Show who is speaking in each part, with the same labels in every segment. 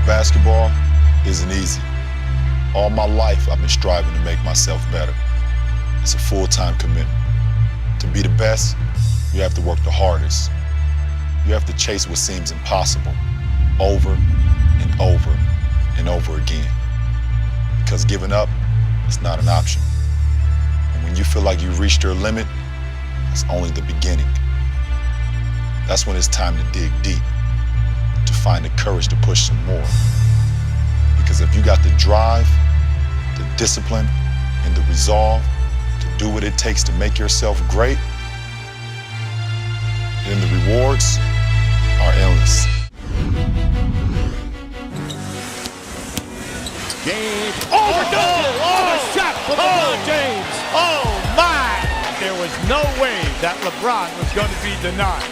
Speaker 1: basketball isn't easy. All my life, I've been striving to make myself better. It's a full-time commitment. To be the best, you have to work the hardest. You have to chase what seems impossible over and over and over again. Because giving up is not an option. And when you feel like you've reached your limit, it's only the beginning. That's when it's time to dig deep, to find the courage to push some more. Because if you got the drive, the discipline, and the resolve to do what it takes to make yourself great, then the rewards are endless.
Speaker 2: James. Oh, what a shot from LeBron James. Oh, my. There was no way that LeBron was going to be denied.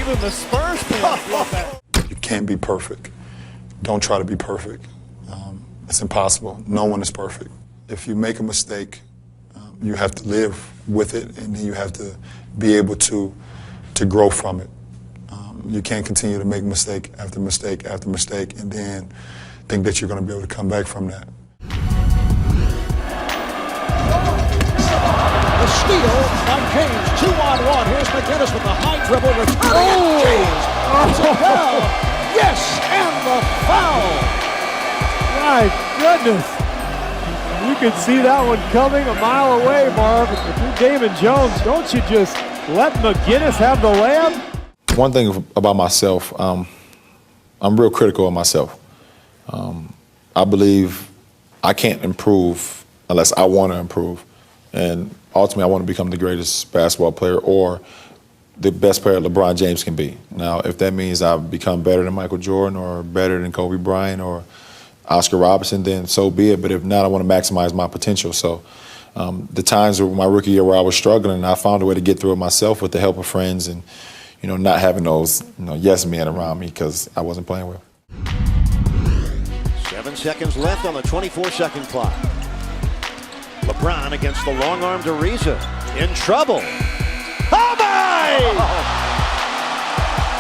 Speaker 2: Even the Spurs fans feel that.
Speaker 1: You can't be perfect. Don't try to be perfect. It's impossible. No one is perfect. If you make a mistake, you have to live with it, and then you have to be able to grow from it. You can't continue to make mistake after mistake after mistake and then think that you're going to be able to come back from that.
Speaker 3: The steal by James, 2-on-1. Here's McInnis with the high dribble, returning James. Foul. Yes, and the foul.
Speaker 4: My goodness. You could see that one coming a mile away, Marv. If you're Damon Jones, don't you just let McInnis have the layup?
Speaker 1: One thing about myself, I'm real critical of myself. I believe I can't improve unless I want to improve. And ultimately, I want to become the greatest basketball player or the best player LeBron James can be. Now, if that means I become better than Michael Jordan or better than Kobe Bryant or Oscar Robertson, then so be it. But if not, I want to maximize my potential. So the times of my rookie year where I was struggling, I found a way to get through it myself with the help of friends and, not having those, yes men around me because I wasn't playing well.
Speaker 3: 7 seconds left on the 24-second clock. LeBron against the long-armed Ariza. In trouble. Oh, my!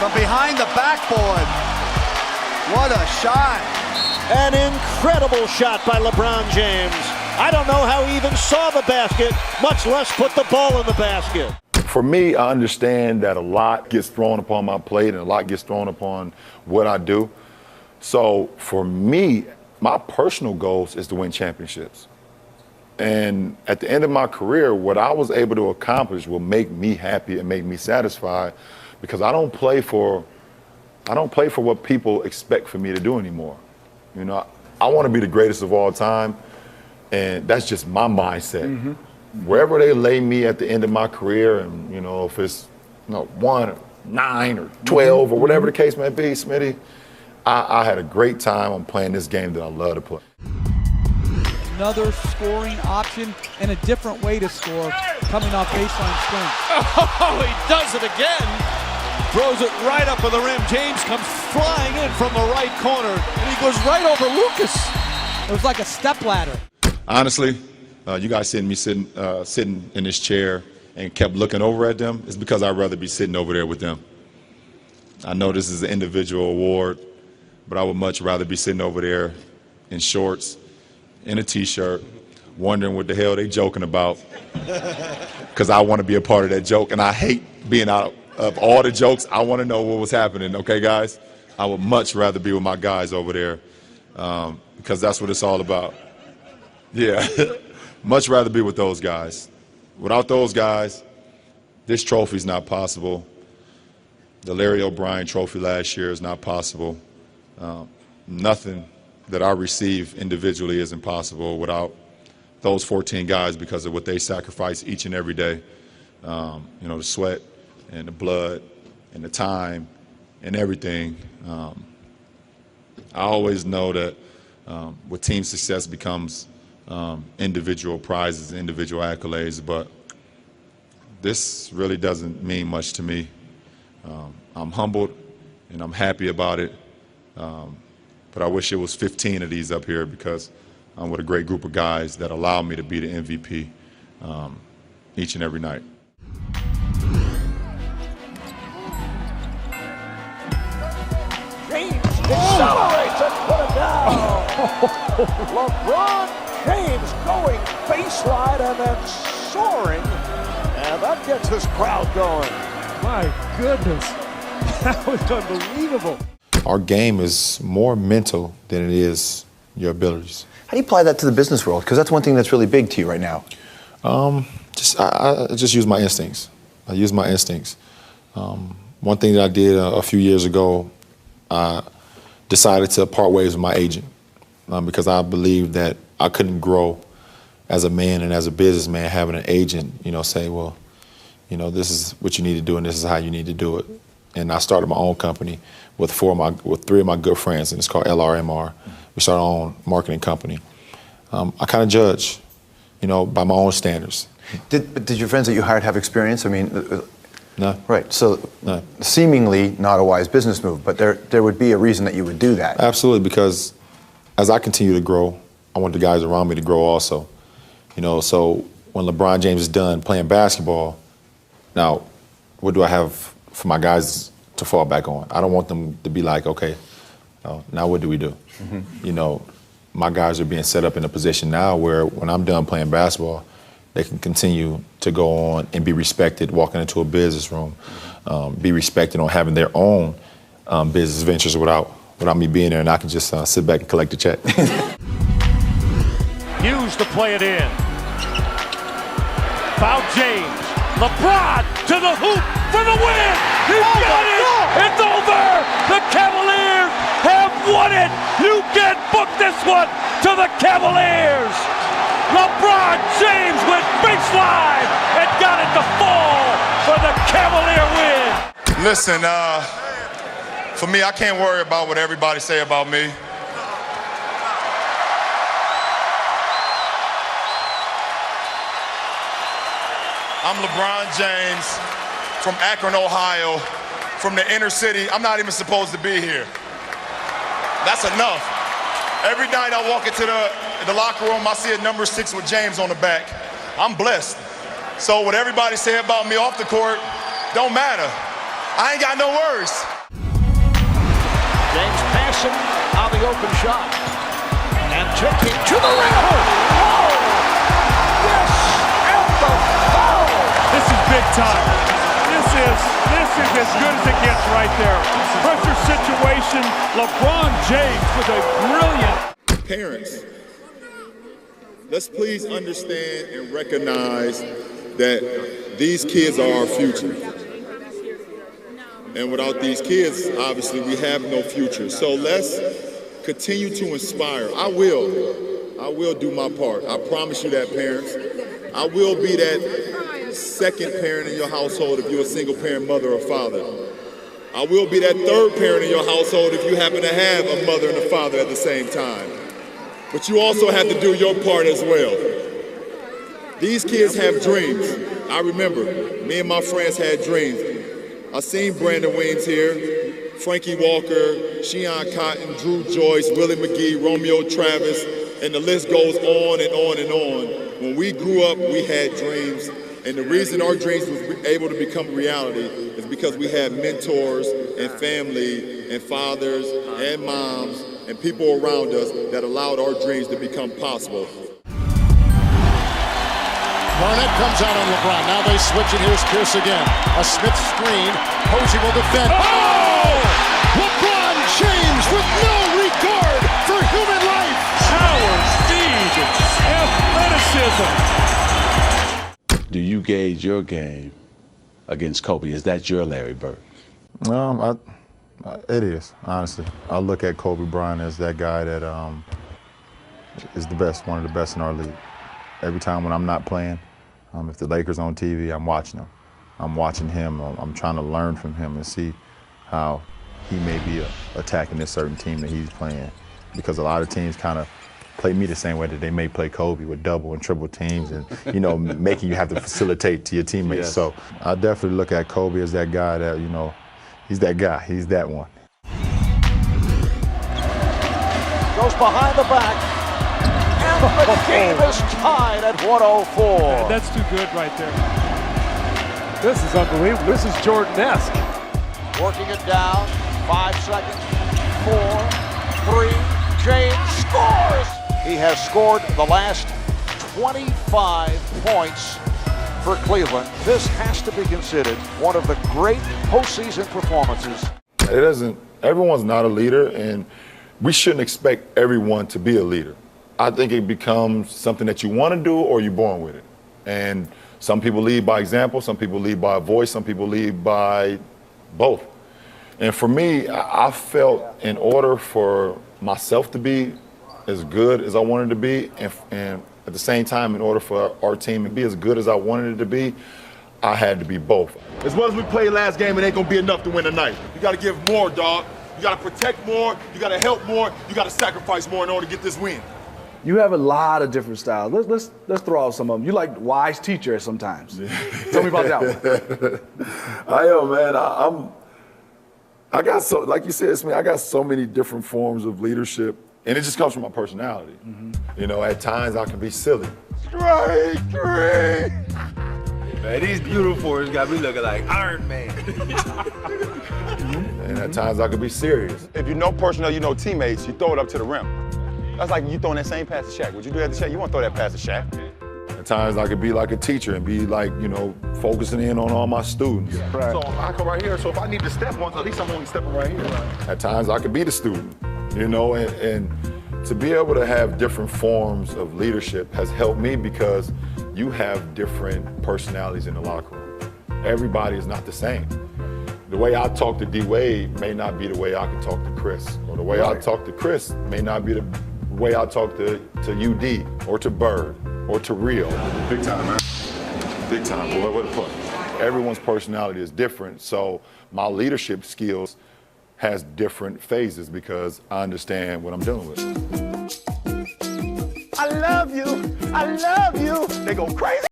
Speaker 5: From behind the backboard. What a shot.
Speaker 3: An incredible shot by LeBron James. I don't know how he even saw the basket, much less put the ball in the basket.
Speaker 1: For me, I understand that a lot gets thrown upon my plate and a lot gets thrown upon what I do. So for me, my personal goals is to win championships. And at the end of my career, what I was able to accomplish will make me happy and make me satisfied because I don't play for what people expect for me to do anymore. I want to be the greatest of all time, and that's just my mindset. Mm-hmm. Wherever they lay me at the end of my career, and if it's 1 or 9 or 12 or whatever the case may be, Smitty, I had a great time on playing this game that I love to play.
Speaker 6: Another scoring option and a different way to score coming off baseline swing.
Speaker 2: Oh, he does it again. Throws it right up with the rim. James comes flying in from the right corner, and he goes right over Lucas.
Speaker 6: It was like a stepladder.
Speaker 1: Honestly, you guys sitting in this chair and kept looking over at them, it's because I'd rather be sitting over there with them. I know this is an individual award, but I would much rather be sitting over there in shorts, in a T-shirt, wondering what the hell they joking about, because I want to be a part of that joke, and I hate being out of all the jokes. I want to know what was happening, okay, guys? I would much rather be with my guys over there because that's what it's all about. Yeah, much rather be with those guys. Without those guys, this trophy's not possible. The Larry O'Brien trophy last year is not possible. Nothing that I receive individually is impossible without those 14 guys because of what they sacrifice each and every day. The sweat and the blood and the time and everything. I always know that with team success becomes individual prizes, individual accolades, but this really doesn't mean much to me. I'm humbled and I'm happy about it, but I wish it was 15 of these up here because I'm with a great group of guys that allow me to be the MVP each and every night.
Speaker 3: James accelerates and put it now. LeBron James going baseline and then soaring. And that gets his crowd going.
Speaker 4: My goodness. That was unbelievable.
Speaker 1: Our game is more mental than it is your abilities.
Speaker 7: How do you apply that to the business world? Because that's one thing that's really big to you right now.
Speaker 1: I just use my instincts. I use my instincts. One thing that I did a few years ago, I decided to part ways with my agent because I believed that I couldn't grow as a man and as a businessman having an agent, say, well, this is what you need to do and this is how you need to do it. And I started my own company with three of my good friends, and it's called LRMR. We started our own marketing company. I kind of judge, by my own standards.
Speaker 7: Did your friends that you hired have experience? I mean,
Speaker 1: No.
Speaker 7: right. So
Speaker 1: No.
Speaker 7: seemingly not a wise business move, but there would be a reason that you would do that.
Speaker 1: Absolutely, because as I continue to grow, I want the guys around me to grow also. So when LeBron James is done playing basketball, now what do I have for my guys to fall back on? I don't want them to be like, okay, now what do we do? Mm-hmm. My guys are being set up in a position now where when I'm done playing basketball, they can continue to go on and be respected walking into a business room, be respected on having their own business ventures without me being there, and I can just sit back and collect the check.
Speaker 2: Hughes to play it in. Foul James. LeBron to the hoop for the win. He's got it. It's over. The Cavaliers have won it. You can't book this one to the Cavaliers. LeBron James went baseline and got it to fall for the Cavalier win.
Speaker 1: Listen, for me, I can't worry about what everybody say about me. I'm LeBron James from Akron, Ohio, from the inner city. I'm not even supposed to be here. That's enough. Every night I walk into the locker room, I see a number 6 with James on the back. I'm blessed. So what everybody say about me off the court don't matter. I ain't got no worries.
Speaker 3: James passing on the open shot. And taking to the rim. Oh! Yes! And the foul!
Speaker 2: This is big time. This is as good as it gets right there. Pressure situation. LeBron James with a brilliant.
Speaker 1: Parents, let's please understand and recognize that these kids are our future. And without these kids, obviously, we have no future. So let's continue to inspire. I will do my part. I promise you that, parents. I will be that second parent in your household if you're a single parent mother or father. I will be that third parent in your household if you happen to have a mother and a father at the same time. But you also have to do your part as well. These kids have dreams. I remember, me and my friends had dreams. I seen Brandon Weems here, Frankie Walker, Sheon Cotton, Drew Joyce, Willie McGee, Romeo Travis, and the list goes on and on and on. When we grew up, we had dreams, and the reason our dreams was able to become reality is because we had mentors and family and fathers and moms and people around us that allowed our dreams to become possible.
Speaker 3: Garnett comes out on LeBron. Now they switch, and here's Pierce again. A Smith screen. Posey will defend. Oh! LeBron James with no regard for human life.
Speaker 2: Power, speed, athleticism.
Speaker 8: Do you gauge your game against Kobe? Is that your Larry Bird?
Speaker 9: It is, honestly. I look at Kobe Bryant as that guy that is the best, one of the best in our league. Every time when I'm not playing, if the Lakers on TV, I'm watching them. I'm watching him. I'm trying to learn from him and see how he may be attacking this certain team that he's playing. Because a lot of teams kind of play me the same way that they may play Kobe with double and triple teams and, making you have to facilitate to your teammates.
Speaker 8: Yes.
Speaker 9: So I definitely look at Kobe as that guy that, he's that guy. He's that one.
Speaker 3: Goes behind the back. And the game is tied at 104.
Speaker 4: Yeah, that's too good right there. This is unbelievable. This is Jordan-esque.
Speaker 3: Working it down. 5 seconds. 4, 3. He has scored the last 25 points for Cleveland. This has to be considered one of the great postseason performances.
Speaker 1: Everyone's not a leader, and we shouldn't expect everyone to be a leader. I think it becomes something that you want to do or you're born with it. And some people lead by example, some people lead by voice, some people lead by both. And for me, I felt in order for myself to be as good as I wanted to be, and at the same time, in order for our team to be as good as I wanted it to be, I had to be both.
Speaker 10: As well as we played last game, it ain't gonna be enough to win tonight. You gotta give more, dog. You gotta protect more, you gotta help more, you gotta sacrifice more in order to get this win.
Speaker 11: You have a lot of different styles. Let's throw out some of them. You like wise teacher sometimes. Tell me about that one.
Speaker 1: I am, man. I got so, like you said, I got so many different forms of leadership, and it just comes from my personality. You know, at times I can be silly. Strike three.
Speaker 12: Man, these beautiful got me looking like Iron Man.
Speaker 1: And at times I can be serious.
Speaker 10: If you know personnel, you know teammates, you throw it up to the rim. That's like you throwing that same pass to Shaq. Would you do that to Shaq? You won't throw that pass to Shaq.
Speaker 1: At times I could be like a teacher and be like, you know, focusing in on all my students.
Speaker 10: Right. So I come right here, so if I need to step once, at least I'm only stepping right here. Right?
Speaker 1: At times I could be the student, you know, and to be able to have different forms of leadership has helped me because you have different personalities in the locker room. Everybody is not the same. The way I talk to D-Wade may not be the way I can talk to Chris, or the way I talk to Chris may not be the way I talk to UD or to Bird or to Rio.
Speaker 10: Big time, man.
Speaker 1: Big time, boy, what a play. Everyone's personality is different, so my leadership skills has different phases because I understand what I'm dealing with.
Speaker 10: I love you. They go crazy.